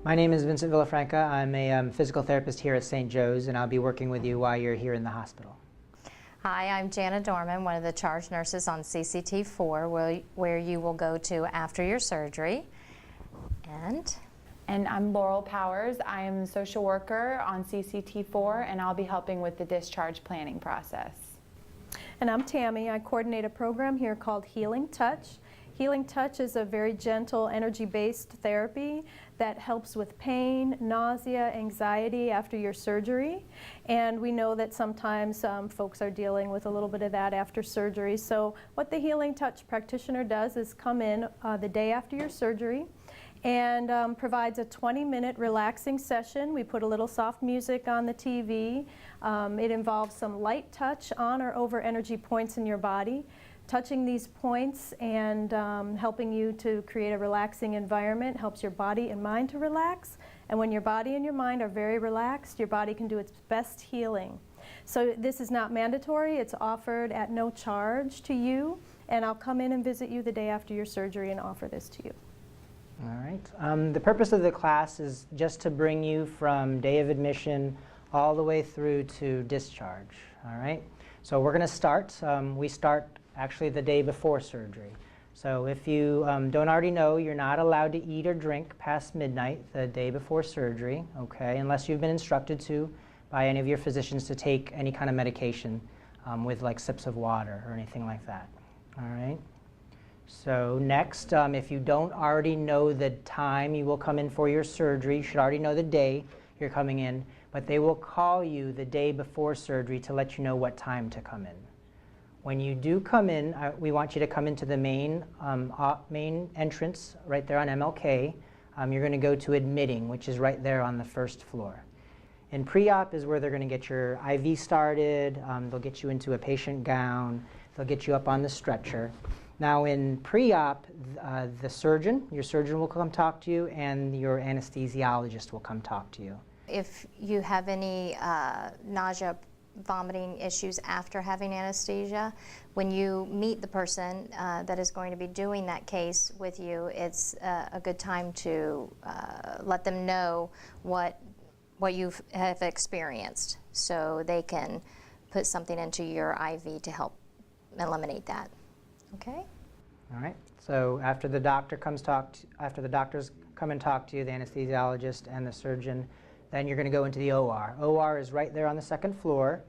My name is Vincent Villafranca. I'm a physical therapist here at St. Joe's, and I'll be working with you while you're here in the hospital. Hi, I'm Jana Dorman, one of the charge nurses on CCT4, where you will go to after your surgery. And I'm Laurel Powers. I am a social worker on CCT4, and I'll be helping with the discharge planning process. And I'm Tammy. I coordinate a program here called Healing Touch. Healing Touch is a very gentle, energy-based therapy that helps with pain, nausea, anxiety after your surgery. And we know that sometimes folks are dealing with a little bit of that after surgery. So what the Healing Touch practitioner does is come in the day after your surgery and provides a 20-minute relaxing session. We put a little soft music on the TV. It involves some light touch on or over energy points in your body, touching these points and helping you to create a relaxing environment helps your body and mind to relax. And when your body and your mind are very relaxed, your body can do its best healing. So this is not mandatory. It's offered at no charge to you. And I'll come in and visit you the day after your surgery and offer this to you. All right. The purpose of the class is just to bring you from day of admission all the way through to discharge. All right. So we're going to start. We start actually the day before surgery. So if you don't already know, you're not allowed to eat or drink past midnight the day before surgery, okay, unless you've been instructed to by any of your physicians to take any kind of medication with like sips of water or anything like that. All right. So next, if you don't already know the time you will come in for your surgery, you should already know the day you're coming in, but they will call you the day before surgery to let you know what time to come in. When you do come in, we want you to come into the main entrance right there on MLK. You're going to go to admitting, which is right there on the first floor. In pre-op is where they're going to get your IV started. They'll get you into a patient gown. They'll get you up on the stretcher. Now in pre-op, your surgeon will come talk to you, and your anesthesiologist will come talk to you. If you have any nausea, vomiting issues after having anesthesia, when you meet the person that is going to be doing that case with you, it's a good time to let them know what you have experienced, so they can put something into your IV to help eliminate that. Okay. All right. So after the doctors come and talk to you, the anesthesiologist and the surgeon, then you're going to go into the OR. OR is right there on the second floor.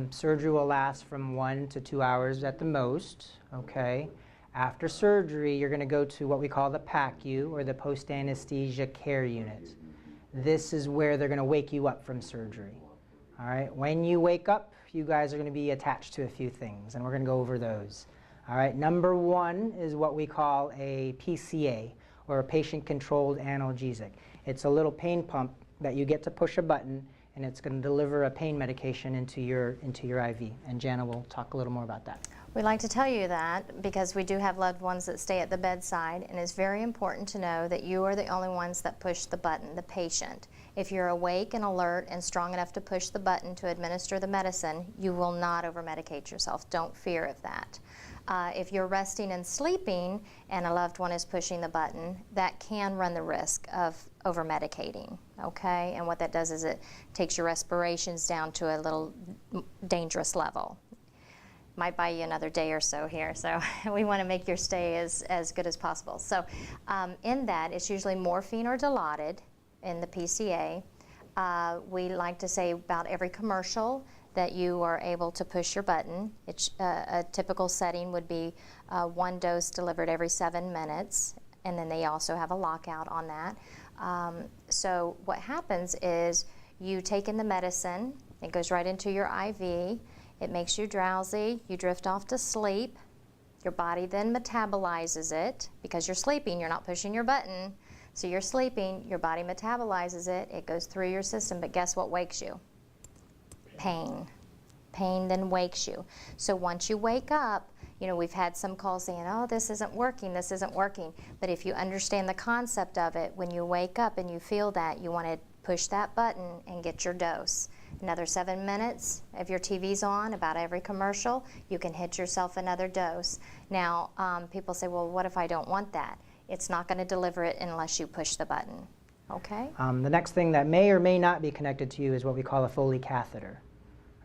Surgery will last from 1 to 2 hours at the most. Okay. After surgery, you're going to go to what we call the PACU, or the post-anesthesia care unit. This is where they're going to wake you up from surgery. All right. When you wake up, you guys are going to be attached to a few things, and we're going to go over those. All right, number one is what we call a PCA, or a patient-controlled analgesic. It's a little pain pump that you get to push a button, and it's going to deliver a pain medication into your IV. And Jana will talk a little more about that. We'd like to tell you that because we do have loved ones that stay at the bedside, and it's very important to know that you are the only ones that push the button, the patient. If you're awake and alert and strong enough to push the button to administer the medicine, you will not over-medicate yourself. Don't fear of that. If you're resting and sleeping and a loved one is pushing the button, that can run the risk of over-medicating, okay? And what that does is it takes your respirations down to a little dangerous level. Might buy you another day or so here, so we want to make your stay as good as possible. So in that, it's usually morphine or Dilaudid in the PCA. We like to say about every commercial that you are able to push your button. It's, a typical setting would be 1 dose delivered every 7 minutes, and then they also have a lockout on that. So what happens is you take in the medicine, it goes right into your IV, it makes you drowsy, you drift off to sleep, your body then metabolizes it, because you're sleeping, you're not pushing your button, so you're sleeping, your body metabolizes it, it goes through your system, but guess what wakes you? Pain. Pain then wakes you. So once you wake up, you know, we've had some calls saying, oh, this isn't working, this isn't working. But if you understand the concept of it, when you wake up and you feel that, you want to push that button and get your dose. Another 7 minutes, if your TV's on, about every commercial, you can hit yourself another dose. Now, people say, well, what if I don't want that? It's not going to deliver it unless you push the button. Okay? The next thing that may or may not be connected to you is what we call a Foley catheter.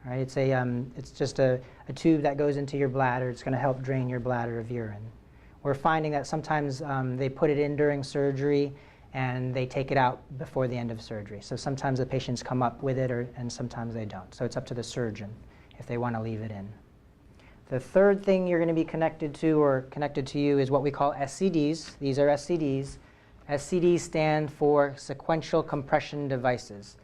All right, it's just a tube that goes into your bladder. It's going to help drain your bladder of urine. We're finding that sometimes they put it in during surgery and they take it out before the end of surgery. So sometimes the patients come up with it and sometimes they don't. So it's up to the surgeon if they want to leave it in. The third thing you're going to be connected to or connected to you is what we call SCDs. These are SCDs. SCDs stand for Sequential Compression Devices.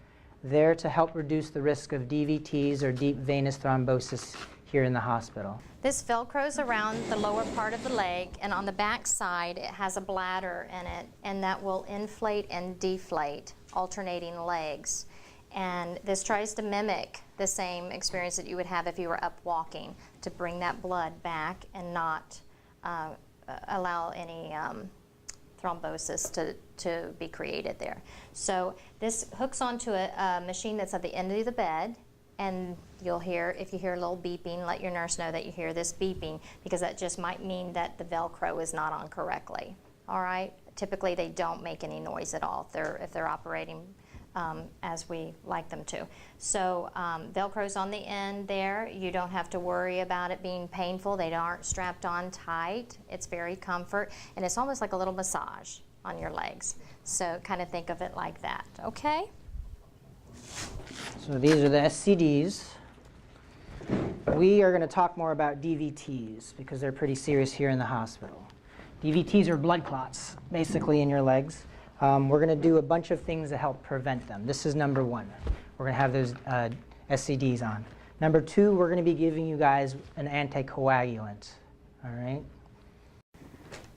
They're to help reduce the risk of DVTs or deep venous thrombosis here in the hospital. This velcros around the lower part of the leg, and on the back side it has a bladder in it, and that will inflate and deflate, alternating legs. And this tries to mimic the same experience that you would have if you were up walking, to bring that blood back and not allow any thrombosis to be created there. So this hooks onto a machine that's at the end of the bed, and you'll hear, if you hear a little beeping, let your nurse know that you hear this beeping, because that just might mean that the Velcro is not on correctly. All right? Typically they don't make any noise at all if they're operating as we like them to. So Velcro's on the end there. You don't have to worry about it being painful. They aren't strapped on tight. It's very comfort, and it's almost like a little massage on your legs. So kind of think of it like that, okay? So these are the SCDs. We are going to talk more about DVTs because they're pretty serious here in the hospital. DVTs are blood clots, basically, in your legs. We're going to do a bunch of things to help prevent them. This is number one. We're going to have those SCDs on. Number two, we're going to be giving you guys an anticoagulant. All right?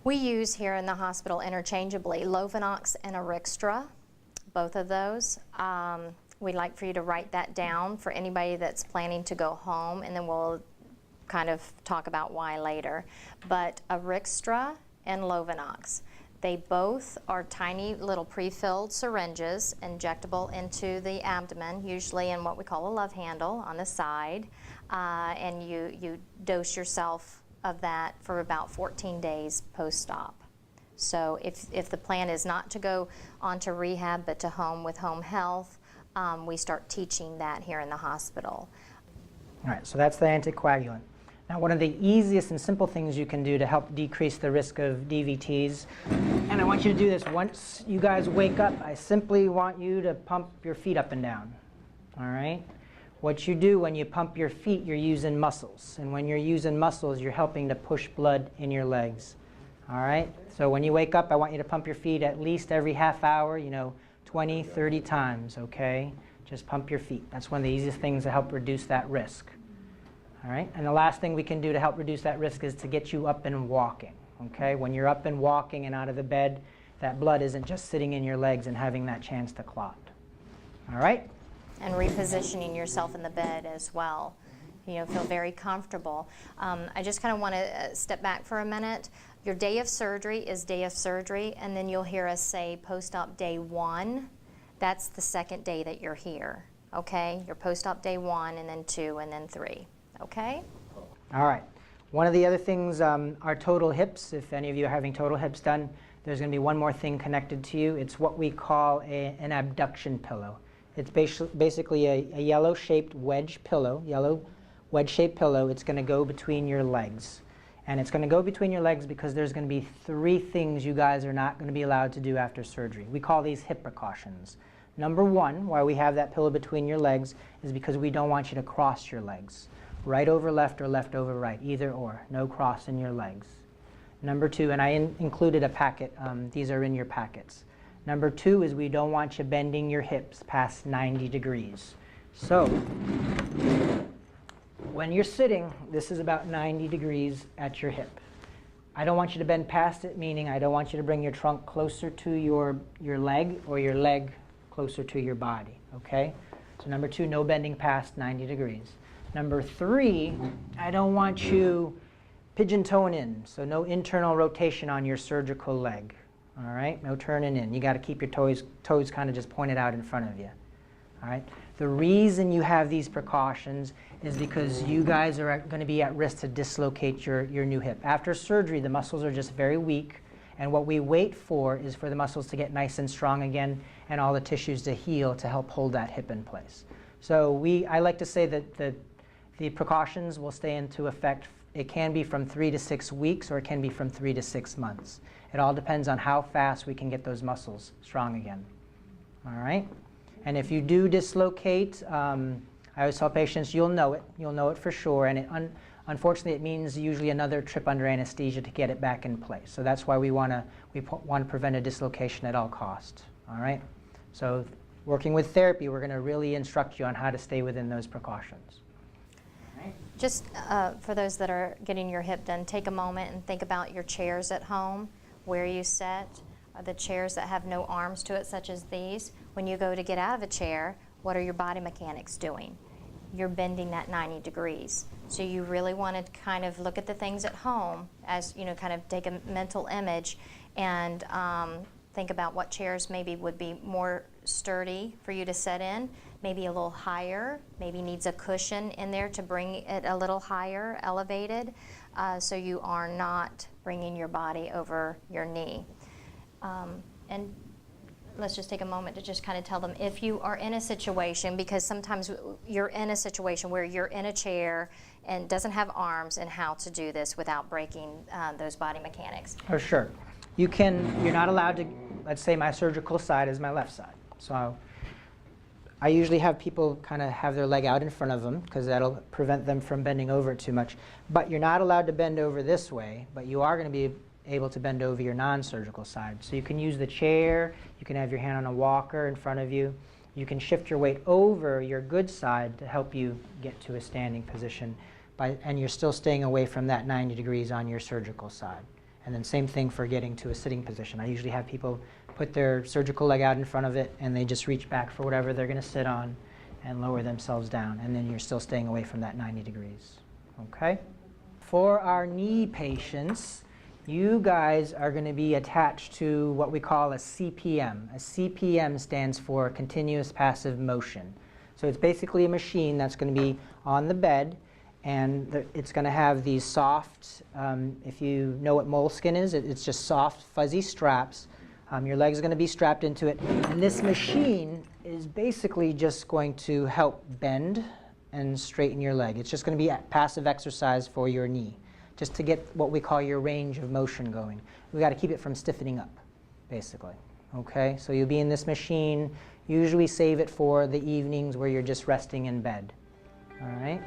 We use here in the hospital interchangeably Lovenox and Arixtra, both of those. We'd like for you to write that down for anybody that's planning to go home, and then we'll kind of talk about why later. But Arixtra and Lovenox, they both are tiny little pre-filled syringes, injectable into the abdomen, usually in what we call a love handle on the side, and you dose yourself of that for about 14 days post-op. So if the plan is not to go on to rehab but to home with home health, we start teaching that here in the hospital. All right, so that's the anticoagulant. Now, one of the easiest and simple things you can do to help decrease the risk of DVTs, and I want you to do this once you guys wake up, I simply want you to pump your feet up and down. All right? What you do when you pump your feet, you're using muscles. And when you're using muscles, you're helping to push blood in your legs. All right? So when you wake up, I want you to pump your feet at least every half hour, 20, 30 times, okay? Just pump your feet. That's one of the easiest things to help reduce that risk. All right? And the last thing we can do to help reduce that risk is to get you up and walking, okay? When you're up and walking and out of the bed, that blood isn't just sitting in your legs and having that chance to clot. All right? And repositioning yourself in the bed as well. Feel very comfortable. I just kind of want to step back for a minute. Your day of surgery is day of surgery, and then you'll hear us say post-op day 1. That's the second day that you're here, okay? Your post-op day 1, and then 2, and then 3, okay? All right. One of the other things are total hips. If any of you are having total hips done, there's going to be one more thing connected to you. It's what we call an abduction pillow. It's basically a yellow-shaped wedge pillow, yellow wedge-shaped pillow. It's going to go between your legs. And it's going to go between your legs because there's going to be 3 things you guys are not going to be allowed to do after surgery. We call these hip precautions. Number 1, why we have that pillow between your legs, is because we don't want you to cross your legs. Right over left or left over right, either or. No crossing your legs. Number 2, and I included a packet. These are in your packets. Number 2 is we don't want you bending your hips past 90 degrees. So when you're sitting, this is about 90 degrees at your hip. I don't want you to bend past it, meaning I don't want you to bring your trunk closer to your leg or your leg closer to your body, okay? So number 2, no bending past 90 degrees. Number 3, I don't want you pigeon-toeing in, so no internal rotation on your surgical leg, all right? No turning in. You got to keep your toes kind of just pointed out in front of you, all right? The reason you have these precautions is because you guys are going to be at risk to dislocate your new hip. After surgery, the muscles are just very weak, And what we wait for is for the muscles to get nice and strong again and all the tissues to heal to help hold that hip in place. So I like to say that the precautions will stay into effect. It can be from 3 to 6 weeks, or it can be from 3 to 6 months. It all depends on how fast we can get those muscles strong again. All right? And if you do dislocate, I always tell patients you'll know it. You'll know it for sure. And unfortunately, it means usually another trip under anesthesia to get it back in place. So that's why we want to prevent a dislocation at all costs. All right? So working with therapy, we're going to really instruct you on how to stay within those precautions. Just for those that are getting your hip done, take a moment and think about your chairs at home, where you sit, the chairs that have no arms to it, such as these. When you go to get out of a chair, what are your body mechanics doing? You're bending that 90 degrees. So you really want to kind of look at the things at home as, you know, kind of take a mental image and think about what chairs maybe would be more sturdy for you to sit in, maybe a little higher, maybe needs a cushion in there to bring it a little higher, elevated, so you are not bringing your body over your knee. And let's just take a moment to just kind of tell them if you are in a situation, because sometimes you're in a situation where you're in a chair and doesn't have arms, and how to do this without breaking those body mechanics. Oh, sure. You're not allowed to, let's say my surgical side is my left side. So I usually have people kind of have their leg out in front of them because that'll prevent them from bending over too much. But you're not allowed to bend over this way, but you are going to be able to bend over your non-surgical side. So you can use the chair, you can have your hand on a walker in front of you. You can shift your weight over your good side to help you get to a standing position, and you're still staying away from that 90 degrees on your surgical side. And then same thing for getting to a sitting position. I usually have people put their surgical leg out in front of it, and they just reach back for whatever they're going to sit on and lower themselves down. And then you're still staying away from that 90 degrees. Okay? For our knee patients, you guys are going to be attached to what we call a CPM. A CPM stands for continuous passive motion. So it's basically a machine that's going to be on the bed, and it's going to have these soft, if you know what moleskin is, it's just soft, fuzzy straps. Your legs are going to be strapped into it. And this machine is basically just going to help bend and straighten your leg. It's just going to be a passive exercise for your knee, just to get what we call your range of motion going. We've got to keep it from stiffening up, basically. Okay? So you'll be in this machine. Usually save it for the evenings where you're just resting in bed. All right?